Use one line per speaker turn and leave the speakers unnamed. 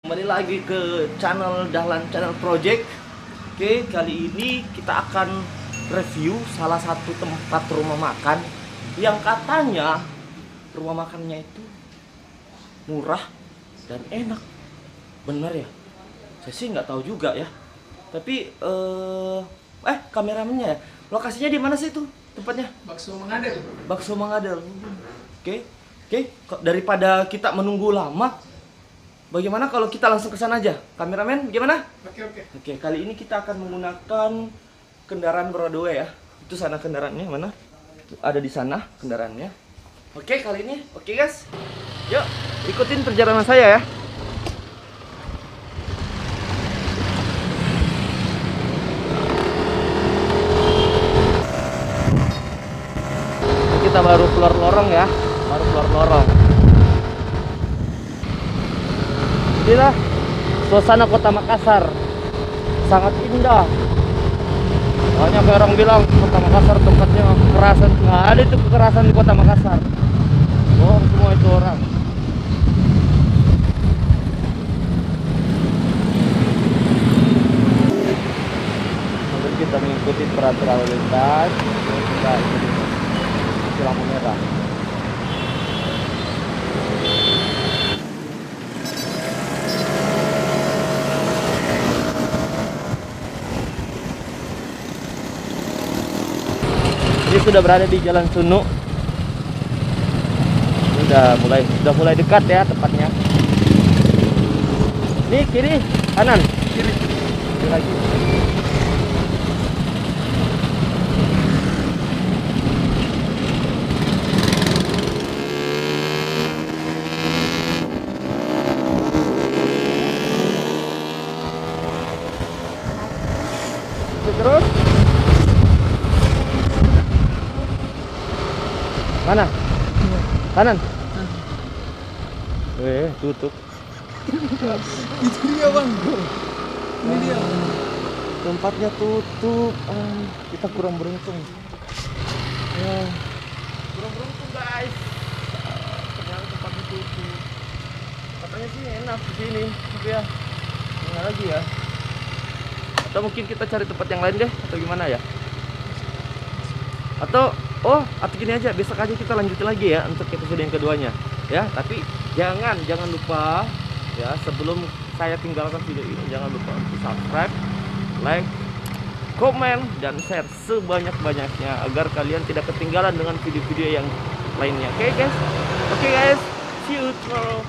Kembali lagi ke channel Dahlan Channel Project. Oke, kali ini kita akan review salah satu tempat rumah makan yang katanya rumah makannya itu murah dan enak. Bener ya? Saya sih nggak tahu juga ya. Tapi kameramennya ya. Lokasinya di mana sih itu tempatnya?
Bakso Mangadel.
Bakso Mangadel. Oke. Daripada kita menunggu lama, bagaimana kalau kita langsung ke sana aja? Kameramen, gimana? Oke, kali ini kita akan menggunakan kendaraan roda dua ya. Itu sana kendaraannya mana? Ada di sana kendaraannya. Oke, kali ini. Oke, guys. Yuk, ikutin perjalanan saya ya. Kita baru keluar lorong ya. Inilah suasana kota Makassar, sangat indah. Banyak orang bilang kota Makassar tempatnya kekerasan. Nggak ada itu kekerasan di kota Makassar. Oh, semua itu orang. Lalu kita mengikuti peraturan lalu lintas. Kita ikuti lampu merah. Ini sudah berada di Jalan Sunu. Sudah mulai dekat ya tempatnya. Ini kiri, kanan. Kiri lagi. Terus mana? Kanan. Tutup.
Itu dia, Bang. Ini dia.
Tempatnya tutup. Kita kurang beruntung. Kurang beruntung, guys. Ternyata tempatnya tutup. Katanya sih enak di sini, tapi ya gimana lagi ya? Atau mungkin kita cari tempat yang lain deh, atau gimana ya? Atau gini aja, besok aja kita lanjutin lagi ya untuk episode yang keduanya ya. Tapi jangan lupa ya, sebelum saya tinggalkan video ini, jangan lupa untuk subscribe, like, komen, dan share sebanyak-banyaknya agar kalian tidak ketinggalan dengan video-video yang lainnya. Oke guys, see you tomorrow.